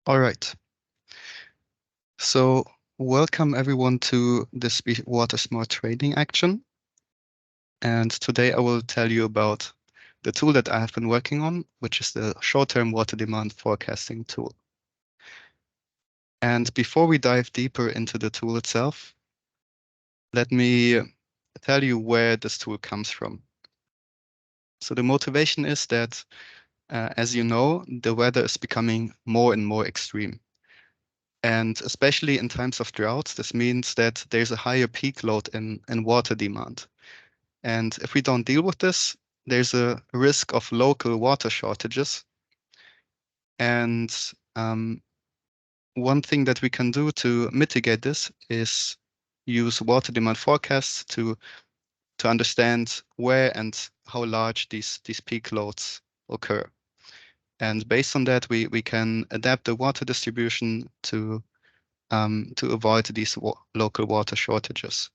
All right. So welcome everyone to this B-WaterSmart training action. And today I will tell you about the tool that I have been working on, which is the short-term water demand forecasting tool. And before we dive deeper into the tool itself, let me tell you where this tool comes from. So the motivation is that, as you know, the weather is becoming more and more extreme. And especially in times of droughts, this means that there's a higher peak load in water demand. And if we don't deal with this, there's a risk of local water shortages. And one thing that we can do to mitigate this is use water demand forecasts to understand where and how large these peak loads occur. And based on that, we can adapt the water distribution to avoid these local water shortages.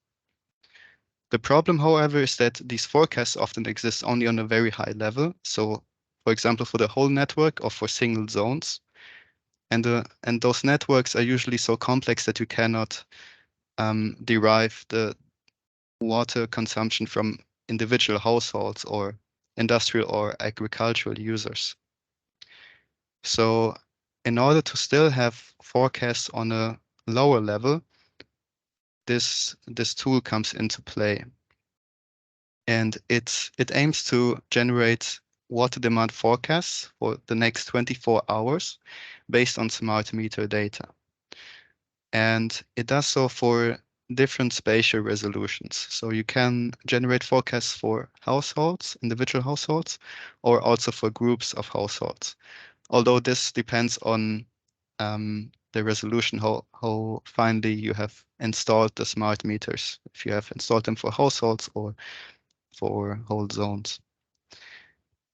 The problem, however, is that these forecasts often exist only on a very high level. So, for example, for the whole network or for single zones. And those networks are usually so complex that you cannot derive the water consumption from individual households or industrial or agricultural users. So in order to still have forecasts on a lower level, this tool comes into play. And it aims to generate water demand forecasts for the next 24 hours based on smart meter data. And it does so for different spatial resolutions. So you can generate forecasts for households, individual households, or also for groups of households. Although this depends on the resolution, how finely you have installed the smart meters, if you have installed them for households or for whole zones.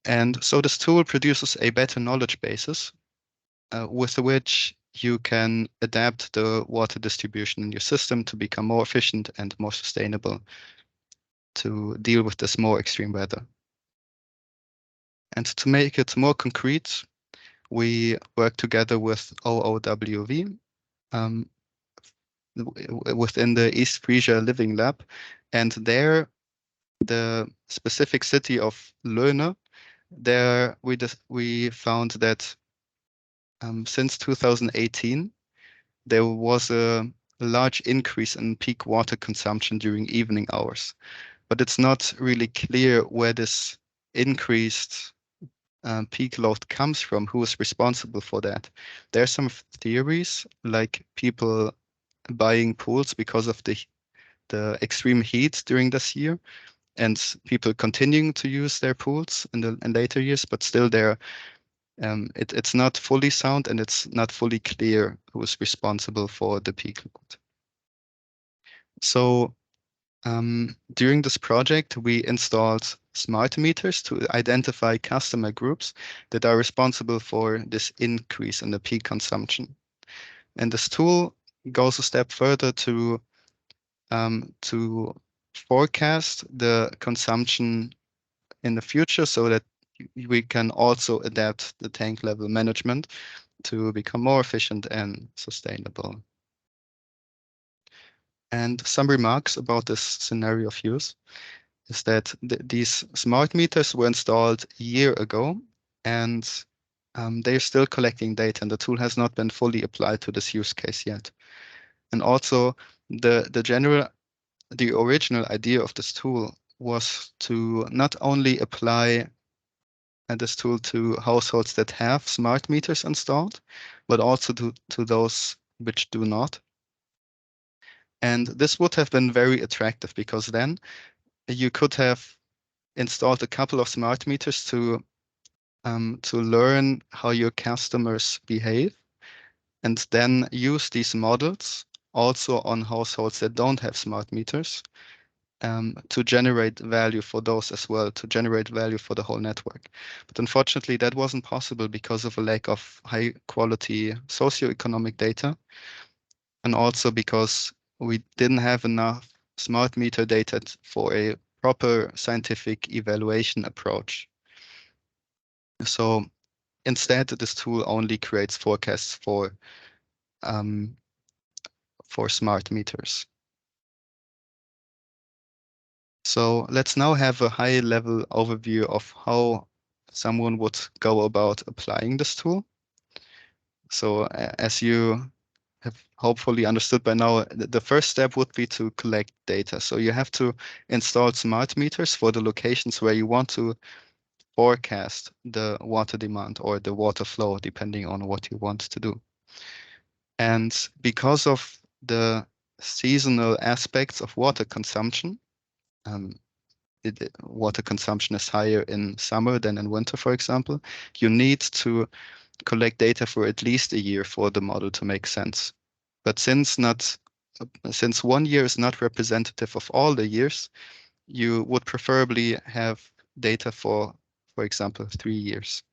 And so this tool produces a better knowledge basis with which you can adapt the water distribution in your system to become more efficient and more sustainable to deal with this more extreme weather. And to make it more concrete, we work together with OOWV within the East Frisia Living Lab. And there, the specific city of Löhne, there we found that since 2018, there was a large increase in peak water consumption during evening hours. But it's not really clear where this increased peak load comes from, who is responsible for that. There are some theories, like people buying pools because of the extreme heat during this year, and people continuing to use their pools in later years, but still it's not fully sound and it's not fully clear who is responsible for the peak load. So during this project, we installed smart meters to identify customer groups that are responsible for this increase in the peak consumption. And this tool goes a step further to forecast the consumption in the future so that we can also adapt the tank level management to become more efficient and sustainable. And some remarks about this scenario of use is that these smart meters were installed a year ago, and they're still collecting data, and the tool has not been fully applied to this use case yet. And also, the original idea of this tool was to not only apply this tool to households that have smart meters installed, but also to those which do not. And this would have been very attractive because then you could have installed a couple of smart meters to learn how your customers behave, and then use these models also on households that don't have smart meters to generate value for those as well, to generate value for the whole network. But unfortunately, that wasn't possible because of a lack of high quality socioeconomic data, and also because we didn't have enough smart meter data for a proper scientific evaluation approach. So instead, this tool only creates forecasts for smart meters. So let's now have a high-level overview of how someone would go about applying this tool. So as you have hopefully understood by now, the first step would be to collect data. So you have to install smart meters for the locations where you want to forecast the water demand or the water flow, depending on what you want to do. And because of the seasonal aspects of water consumption, um, water consumption is higher in summer than in winter, for example, you need to collect data for at least a year for the model to make sense. But since 1 year is not representative of all the years, you would preferably have data for example, 3 years.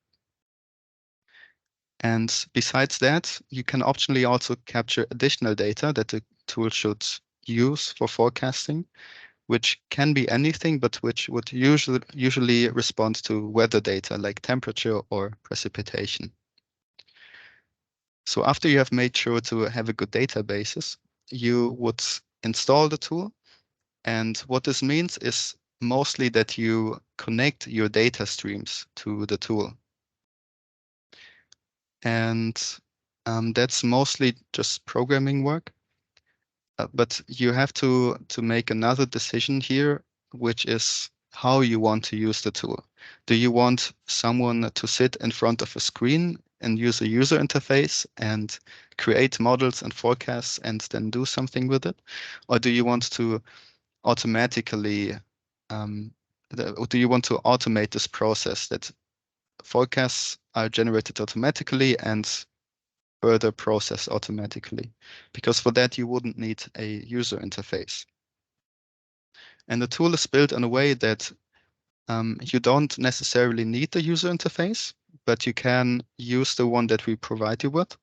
And besides that, you can optionally also capture additional data that the tool should use for forecasting, which can be anything, but which would usually respond to weather data like temperature or precipitation. So after you have made sure to have a good databases, you would install the tool. And what this means is mostly that you connect your data streams to the tool. And that's mostly just programming work. But you have to make another decision here, which is how you want to use the tool. Do you want someone to sit in front of a screen and use a user interface and create models and forecasts and then do something with it? Or do you want to automatically, do you want to automate this process that forecasts are generated automatically and further processed automatically? Because for that, you wouldn't need a user interface. And the tool is built in a way that you don't necessarily need the user interface, but you can use the one that we provide you with.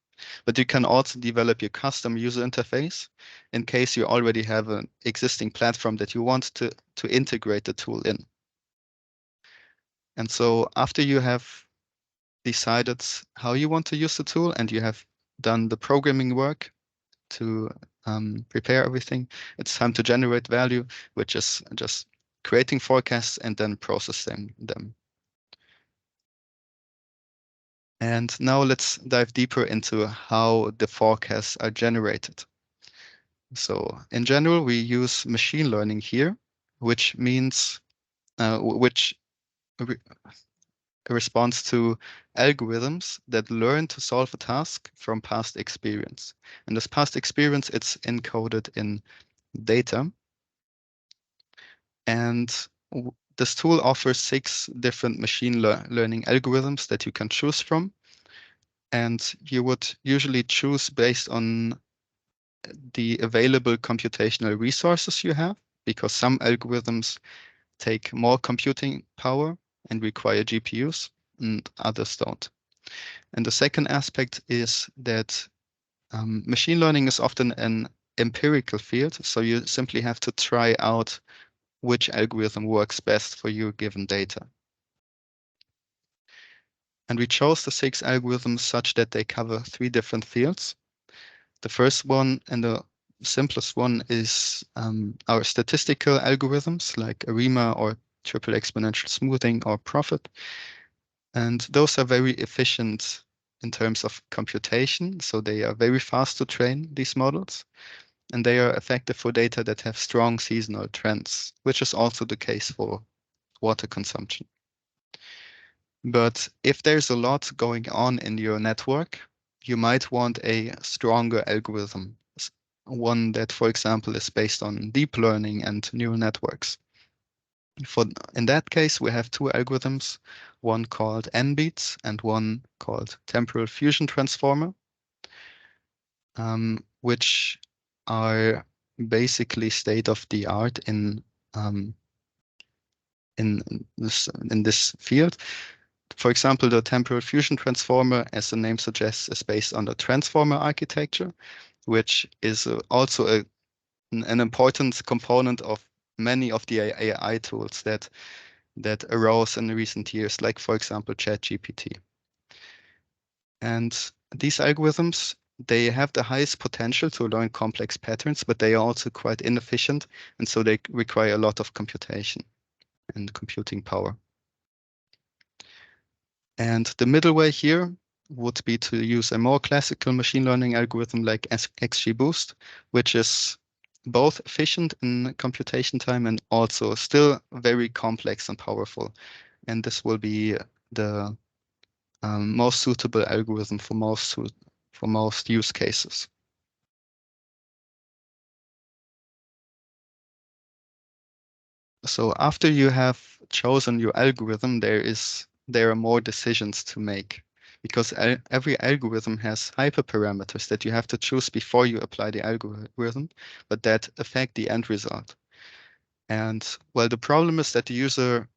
But you can also develop your custom user interface in case you already have an existing platform that you want to integrate the tool in. And so after you have decided how you want to use the tool and you have done the programming work to prepare everything, it's time to generate value, which is just creating forecasts and then processing them. And now let's dive deeper into how the forecasts are generated. So in general, we use machine learning here, which means which re responds to algorithms that learn to solve a task from past experience. And this past experience, it's encoded in data. And this tool offers 6 different machine learning algorithms that you can choose from. And you would usually choose based on the available computational resources you have, because some algorithms take more computing power and require GPUs, and others don't. And the second aspect is that machine learning is often an empirical field, so you simply have to try out which algorithm works best for your given data. And we chose the 6 algorithms such that they cover 3 different fields. The first one and the simplest one is our statistical algorithms like ARIMA or triple exponential smoothing or Profit. And those are very efficient in terms of computation. So they are very fast to train these models. And they are effective for data that have strong seasonal trends, which is also the case for water consumption. But if there's a lot going on in your network, you might want a stronger algorithm, one that, for example, is based on deep learning and neural networks. In that case, we have 2 algorithms, one called NBEATS and one called temporal fusion transformer, which are basically state of the art in this field. For example, the temporal fusion transformer, as the name suggests, is based on the transformer architecture, which is also an important component of many of the AI tools that arose in recent years, like, for example, ChatGPT. And these algorithms, they have the highest potential to learn complex patterns, but they are also quite inefficient, and so they require a lot of computation and computing power. And the middle way here would be to use a more classical machine learning algorithm like XGBoost, which is both efficient in computation time and also still very complex and powerful. And this will be the most suitable algorithm for most use cases. So after you have chosen your algorithm, there are more decisions to make, because every algorithm has hyperparameters that you have to choose before you apply the algorithm, but that affect the end result. And well, the problem is that the user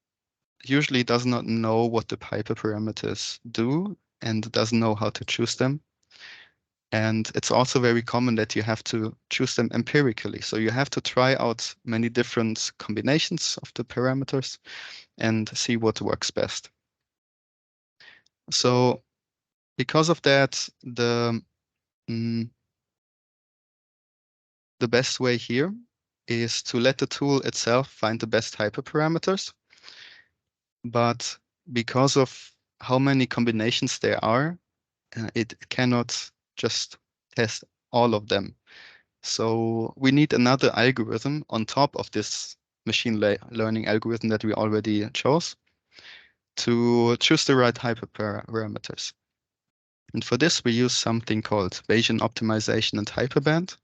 usually does not know what the hyperparameters do and doesn't know how to choose them. And it's also very common that you have to choose them empirically. So you have to try out many different combinations of the parameters and see what works best. So because of that, mm, the best way here is to let the tool itself find the best hyperparameters. But because of how many combinations there are, it cannot just test all of them. So we need another algorithm on top of this machine learning algorithm that we already chose to choose the right hyperparameters. And for this, we use something called Bayesian optimization and hyperband,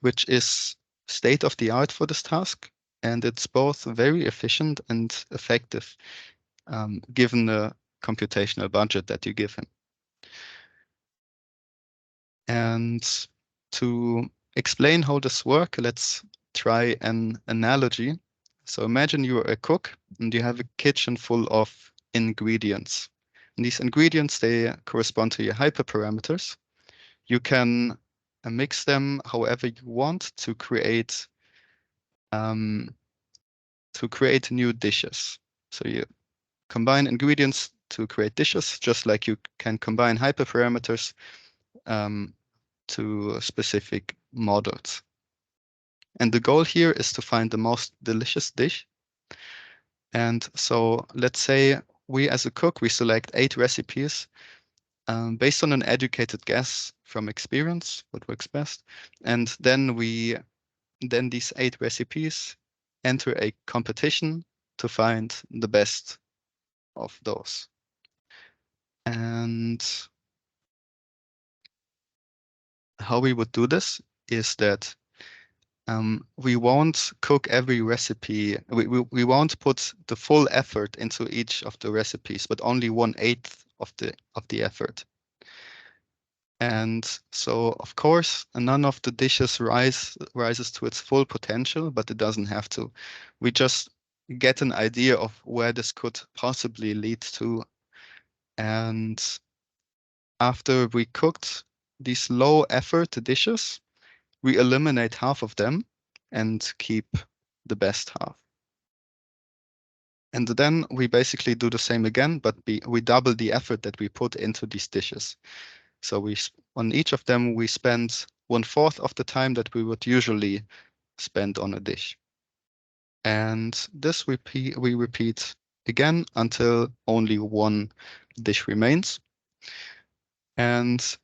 which is state of the art for this task. And it's both very efficient and effective, given the computational budget that you give him. And to explain how this works, let's try an analogy. So imagine you're a cook and you have a kitchen full of ingredients. And these ingredients, they correspond to your hyperparameters. You can mix them however you want um, to create new dishes. So you combine ingredients to create dishes, just like you can combine hyperparameters um, to specific models. And the goal here is to find the most delicious dish. And so let's say we as a cook, we select 8 recipes based on an educated guess from experience, what works best. And then these 8 recipes enter a competition to find the best of those. And how we would do this is that we won't cook every recipe. We won't put the full effort into each of the recipes, but only 1/8 of the effort. And so, of course, none of the dishes rises to its full potential, but it doesn't have to. We just get an idea of where this could possibly lead to. And after we cooked these low effort dishes, we eliminate half of them and keep the best half. And then we basically do the same again, but we double the effort that we put into these dishes. So on each of them, we spend 1/4 of the time that we would usually spend on a dish. And this we repeat again until only one dish remains. And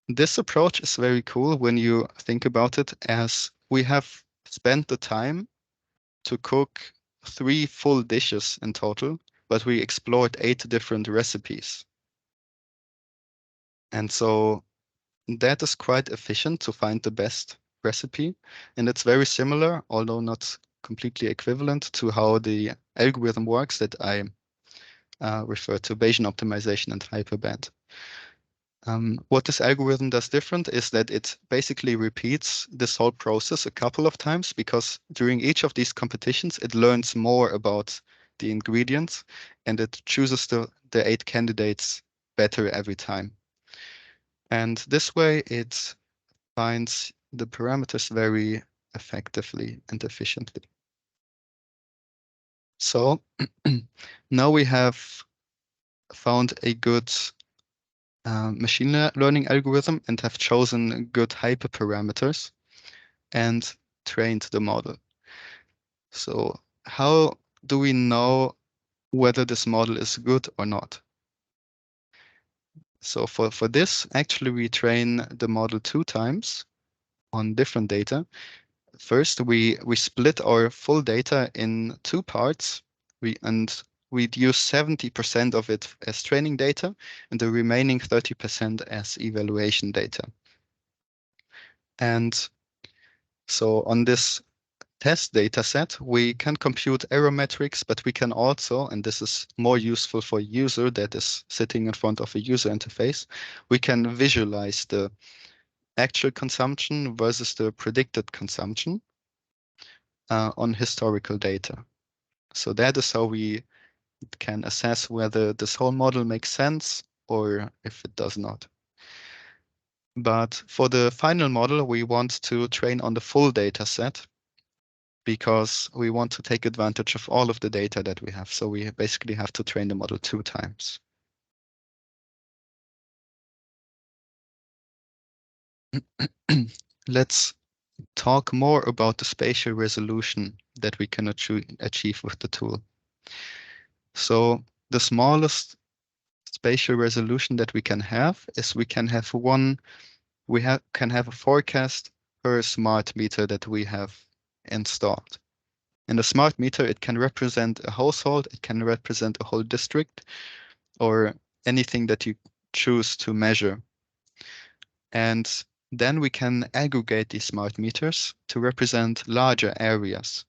this approach is very cool when you think about it, as we have spent the time to cook 3 full dishes in total, but we explored 8 different recipes. And so that is quite efficient to find the best recipe. And it's very similar, although not completely equivalent, to how the algorithm works that I refer to, Bayesian optimization and hyperband. What this algorithm does different is that it basically repeats this whole process a couple of times, because during each of these competitions, it learns more about the ingredients and it chooses the 8 candidates better every time. And this way, it finds the parameters very effectively and efficiently. So now we have found a good machine learning algorithm and have chosen good hyperparameters and trained the model. So how do we know whether this model is good or not? So for this, actually, we train the model 2 times on different data. First, we split our full data in 2 parts. We'd use 70% of it as training data and the remaining 30% as evaluation data. And so on this test data set, we can compute error metrics, but we can also, and this is more useful for a user that is sitting in front of a user interface, we can visualize the actual consumption versus the predicted consumption on historical data. So that is how we can assess whether this whole model makes sense or if it does not. But for the final model, we want to train on the full data set because we want to take advantage of all of the data that we have. So we basically have to train the model 2 times. Let's talk more about the spatial resolution that we can achieve with the tool. So the smallest spatial resolution that we can have is we can have can have a forecast per smart meter that we have installed. In a smart meter, it can represent a household, it can represent a whole district, or anything that you choose to measure. And then we can aggregate these smart meters to represent larger areas.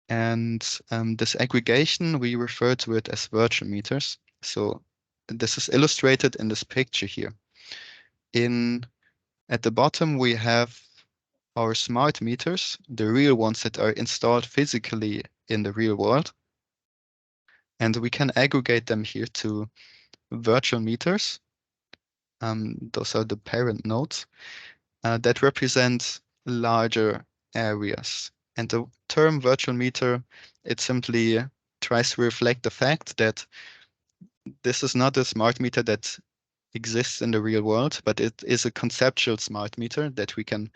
And this aggregation, we refer to it as virtual meters. So this is illustrated in this picture here. At the bottom, we have our smart meters, the real ones that are installed physically in the real world. And we can aggregate them here to virtual meters. Those are the parent nodes that represent larger areas. And the term virtual meter, it simply tries to reflect the fact that this is not a smart meter that exists in the real world, but it is a conceptual smart meter that we can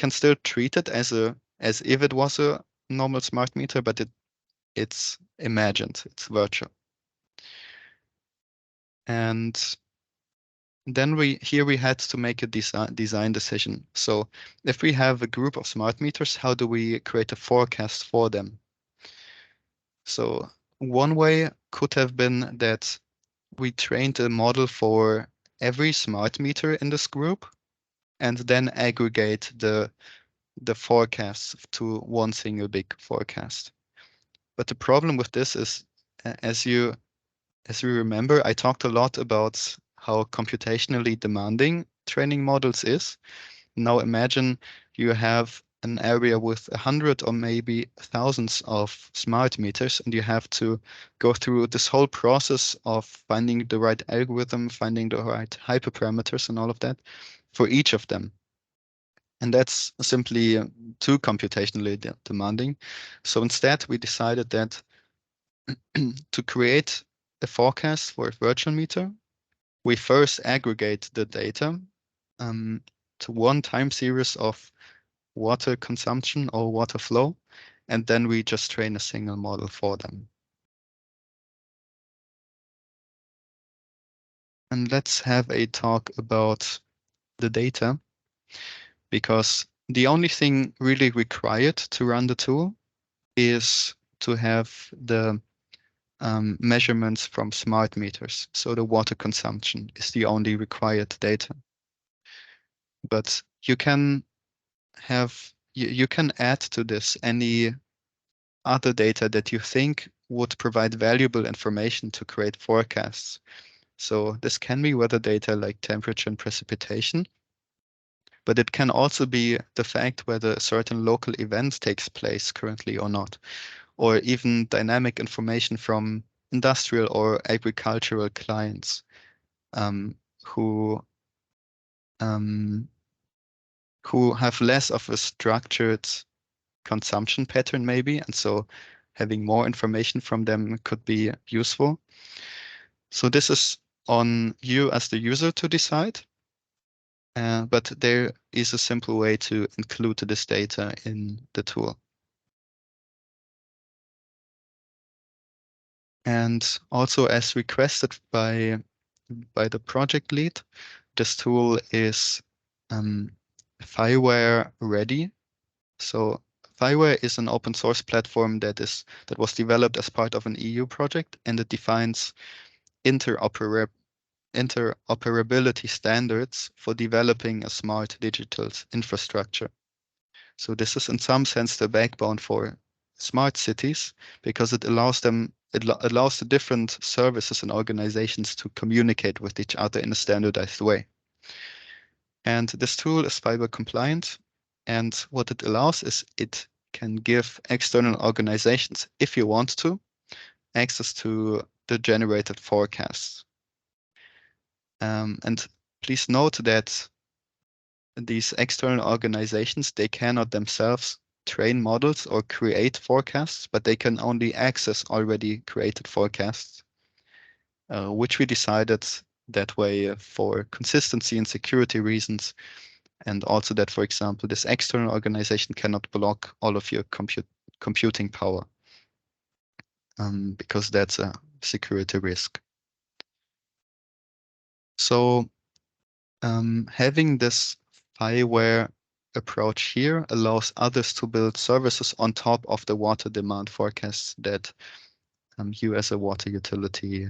still treat it as if it was a normal smart meter, but it's imagined, it's virtual. And then we had to make a design decision. So if we have a group of smart meters, how do we create a forecast for them? So one way could have been that we trained a model for every smart meter in this group and then aggregate the forecasts to one single big forecast. But the problem with this is, as you remember, I talked a lot about how computationally demanding training models is. Now imagine you have an area with 100 or maybe thousands of smart meters, and you have to go through this whole process of finding the right algorithm, finding the right hyperparameters and all of that for each of them. And that's simply too computationally demanding. So instead, we decided that to create a forecast for a virtual meter, we first aggregate the data to one time series of water consumption or water flow, and then we just train a single model for them. And let's have a talk about the data, because the only thing really required to run the tool is to have the measurements from smart meters. So the water consumption is the only required data. But you can you can add to this any other data that you think would provide valuable information to create forecasts. So this can be weather data like temperature and precipitation, but it can also be the fact whether a certain local event takes place currently or not, or even dynamic information from industrial or agricultural clients um, who um, who have less of a structured consumption pattern maybe, and so having more information from them could be useful. So this is on you as the user to decide. But there is a simple way to include this data in the tool. And also, as requested by the project lead, this tool is Fireware ready. So Fireware is an open source platform that was developed as part of an EU project, and it defines interoperability standards for developing a smart digital infrastructure. So this is in some sense the backbone for smart cities because it allows allows the different services and organizations to communicate with each other in a standardized way. And this tool is fiber compliant. And what it allows is it can give external organizations, if you want to, access to the generated forecasts. And please note that these external organizations, they cannot themselves train models or create forecasts, but they can only access already created forecasts, which we decided that way for consistency and security reasons. And also that, for example, this external organization cannot block all of your computing power because that's a security risk. So having this Fireware approach here allows others to build services on top of the water demand forecasts that you as a water utility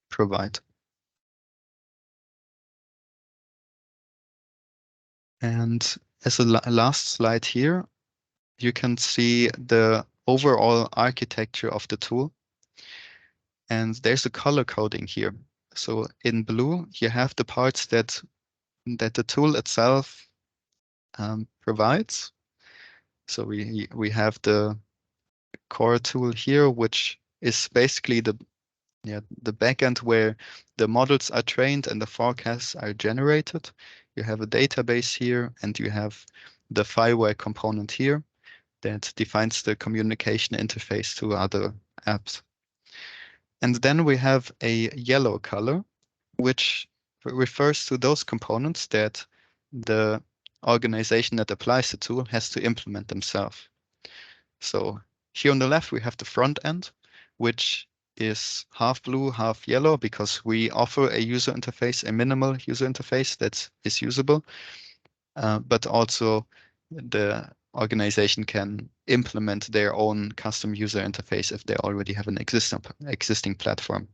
provide. And as a last slide here, you can see the overall architecture of the tool. And there's a color coding here. So in blue, you have the parts that the tool itself provides. So we have the core tool here, which is basically the backend where the models are trained and the forecasts are generated. You have a database here, and you have the Fireware component here that defines the communication interface to other apps. And then we have a yellow color, which refers to those components that the organization that applies the tool has to implement themselves. So here on the left, we have the front end, which is half blue, half yellow, because we offer a user interface, a minimal user interface that is usable, but also the organization can implement their own custom user interface if they already have an existing platform.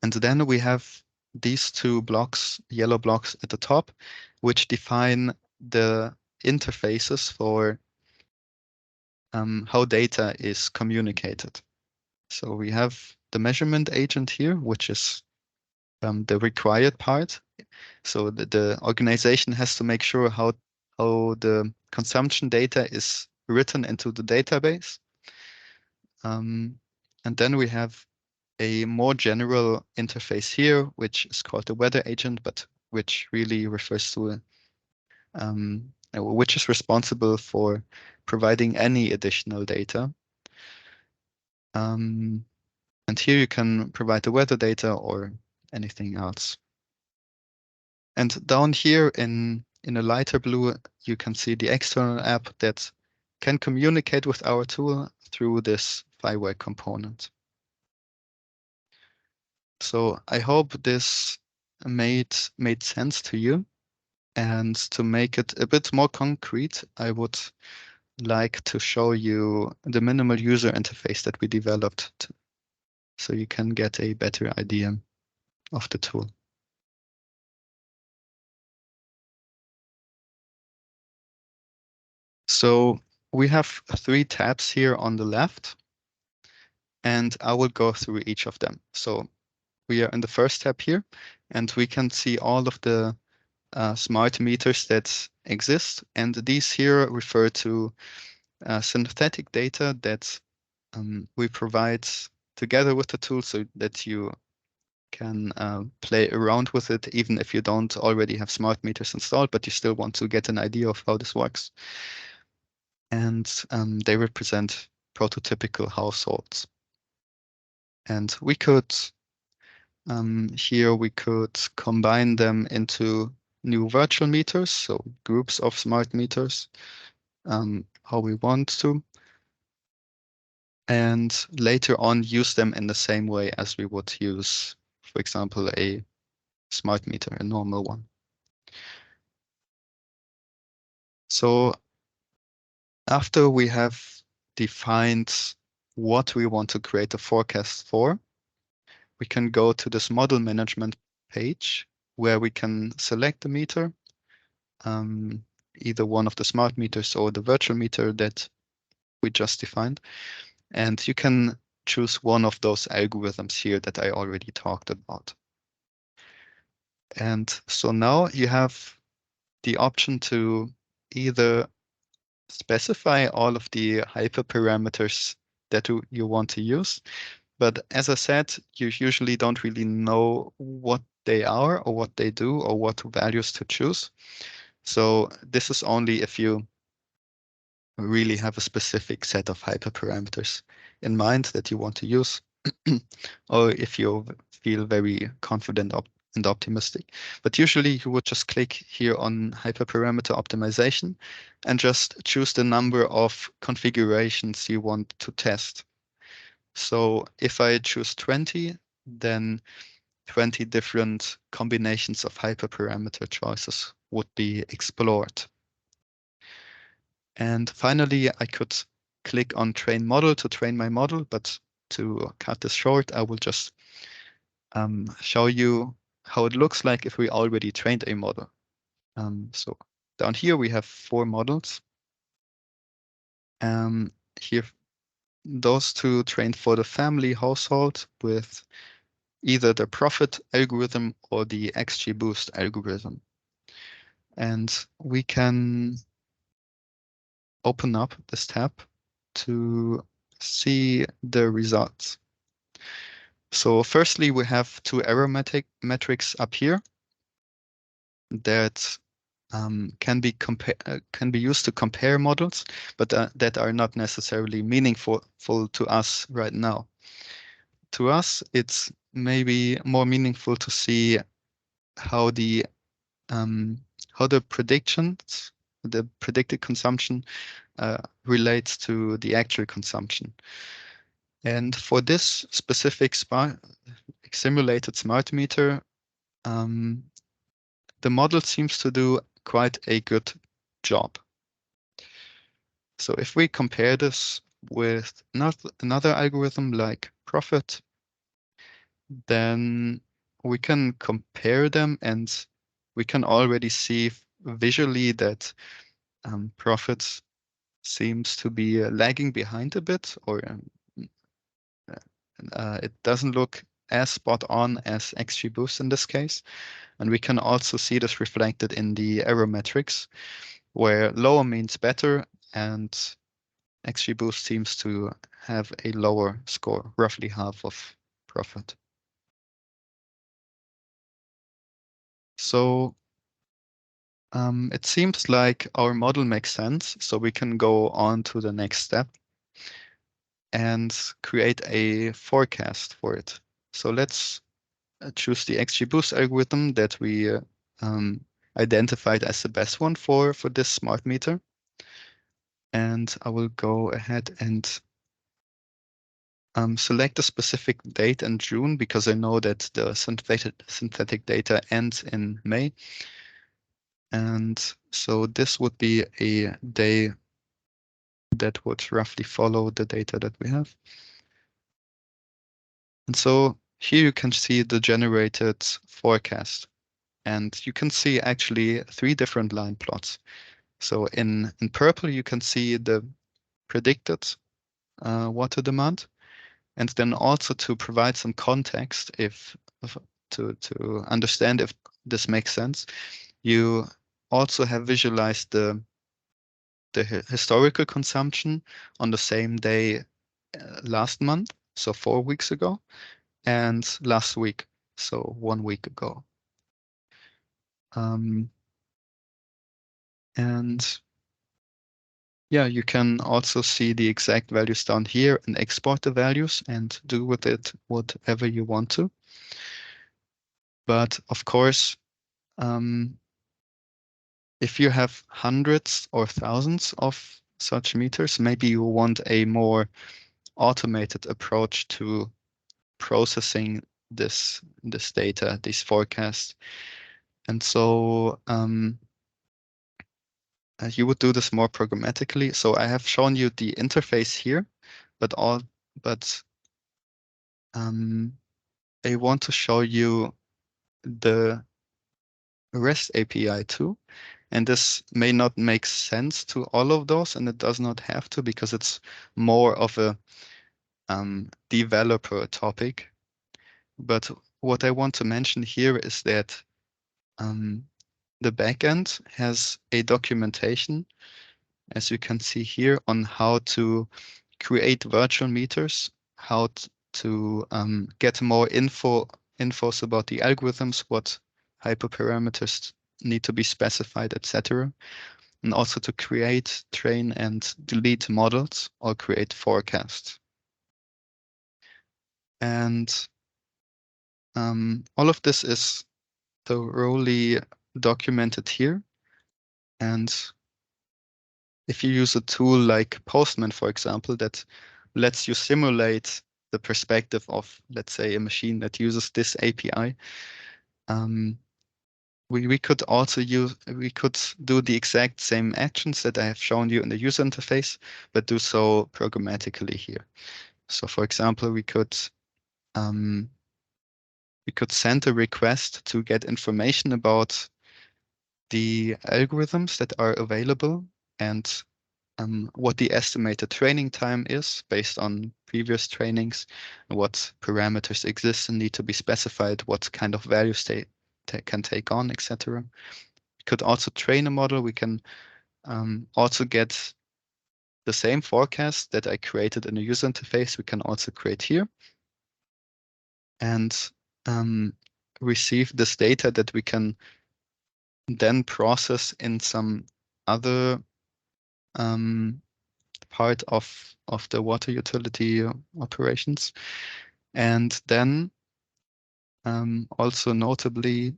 And then we have these two blocks, yellow blocks at the top, which define the interfaces for how data is communicated. So we have the measurement agent here, which is the required part. So the organization has to make sure how the consumption data is written into the database. And then we have a more general interface here, which is called the weather agent, but which really refers to which is responsible for providing any additional data. And here you can provide the weather data or anything else. And down here in a lighter blue, you can see the external app that can communicate with our tool through this Fireware component. So I hope this made sense to you. And to make it a bit more concrete, I would like to show you the minimal user interface that we developed so you can get a better idea of the tool. So we have 3 tabs here on the left, and I will go through each of them. So we are in the first tab here, and we can see all of the smart meters that exist. And these here refer to synthetic data that we provide together with the tool so that you can play around with it, even if you don't already have smart meters installed, but you still want to get an idea of how this works. And they represent prototypical households. And we could, here we could combine them into new virtual meters, so groups of smart meters, how we want to, and later on use them in the same way as we would use, for example, a smart meter, a normal one. So after we have defined what we want to create a forecast for, we can go to this model management page where we can select the meter, either one of the smart meters or the virtual meter that we just defined. And you can choose one of those algorithms here that I already talked about. And so now you have the option to either specify all of the hyperparameters that you want to use. But as I said, you usually don't really know what they are or what they do or what values to choose. So this is only if you really have a specific set of hyperparameters in mind that you want to use, or if you feel very confident and optimistic. But usually you would just click here on hyperparameter optimization and just choose the number of configurations you want to test. So if I choose 20, then 20 different combinations of hyperparameter choices would be explored. And finally, I could click on train model to train my model, but to cut this short, I will just show you how it looks like if we already trained a model. So down here we have 4 models. Here, those 2 trained for the family household with either the profit algorithm or the XGBoost algorithm. And we can open up this tab to see the results. So firstly, we have 2 error metrics up here that can be used to compare models, but that are not necessarily meaningful to us right now. To us, it's maybe more meaningful to see how the predictions, the predicted consumption, relates to the actual consumption. And for this specific simulated smart meter, the model seems to do quite a good job. So if we compare this with another algorithm like Profit, then we can compare them and we can already see visually that Profit seems to be lagging behind a bit, or it doesn't look as spot on as XGBoost in this case. And we can also see this reflected in the error metrics, where lower means better and XGBoost seems to have a lower score, roughly half of Profit. So it seems like our model makes sense, so we can go on to the next step and create a forecast for it. So let's choose the XGBoost algorithm that we identified as the best one for this smart meter. And I will go ahead and select a specific date in June because I know that the synthetic data ends in May. And so this would be a day that would roughly follow the data that we have. And so here you can see the generated forecast. And you can see actually 3 different line plots. So in purple, you can see the predicted water demand. And then also to provide some context, to understand if this makes sense, you also have visualized the historical consumption on the same day last month, so 4 weeks ago, and last week, so 1 week ago. And Yeah, you can also see the exact values down here and export the values and do with it whatever you want to. But of course, um, if you have hundreds or thousands of such meters, maybe you want a more automated approach to processing this data, these forecasts. And so you would do this more programmatically. So I have shown you the interface here, but but I want to show you the REST API too. And this may not make sense to all of those, and it does not have to because it's more of a developer topic. But what I want to mention here is that the backend has a documentation, as you can see here, on how to create virtual meters, how to get more infos about the algorithms, what hyperparameters need to be specified, etc. And also to create, train, and delete models or create forecasts. And all of this is thoroughly documented here. And if you use a tool like Postman, for example, that lets you simulate the perspective of, let's say, a machine that uses this API, we could also we could do the exact same actions that I have shown you in the user interface, but do so programmatically here. So for example, we could send a request to get information about the algorithms that are available and what the estimated training time is based on previous trainings, what parameters exist and need to be specified, what kind of values they can take on, etc. We could also train a model. We can also get the same forecast that I created in the user interface. We can also create here and receive this data that we can then process in some other part of the water utility operations. And then also notably,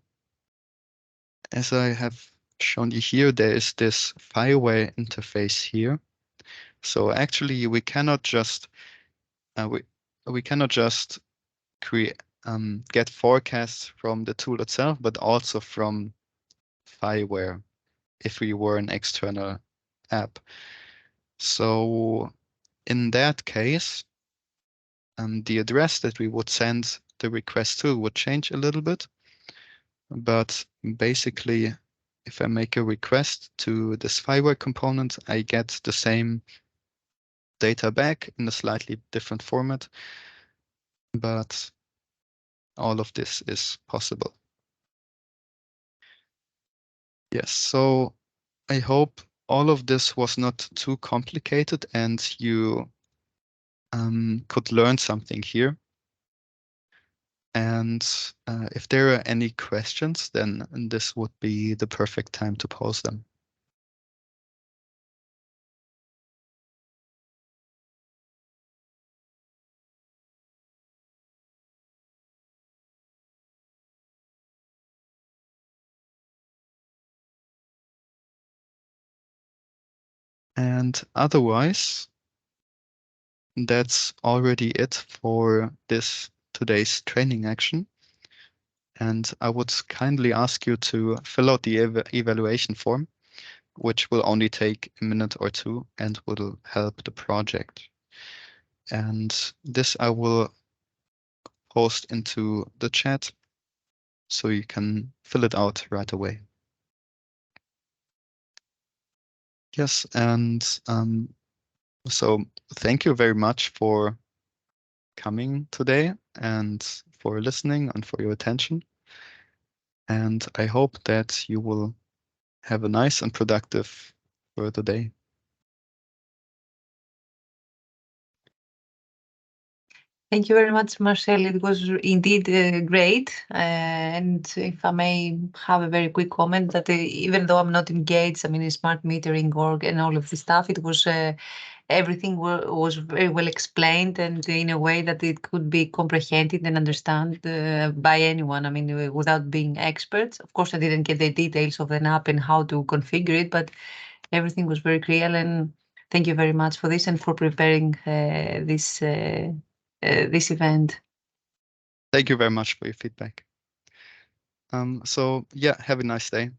as I have shown you here, there is this fireware interface here. So actually, uh, we we cannot just create get forecasts from the tool itself, but also from fireware if we were an external app. So in that case, the address that we would send the request to would change a little bit. But basically, if I make a request to this fireware component, I get the same data back in a slightly different format, but all of this is possible. Yes, so I hope all of this was not too complicated and you could learn something here. And if there are any questions, then this would be the perfect time to pose them. And otherwise, that's already it for this today's training action. And I would kindly ask you to fill out the evaluation form, which will only take a minute or two and will help the project. And this I will post into the chat so you can fill it out right away. Yes, and so thank you very much for coming today and for listening and for your attention. And I hope that you will have a nice and productive further day. Thank you very much, Marcel. It was indeed great. And if I may have a very quick comment that even though I'm not engaged, I mean, in smart metering org and all of this stuff, it was everything was very well explained and in a way that it could be comprehended and understood by anyone. I mean, without being experts. Of course, I didn't get the details of an app and how to configure it, but everything was very clear. And thank you very much for this and for preparing this event. Thank you very much for your feedback. So yeah, have a nice day.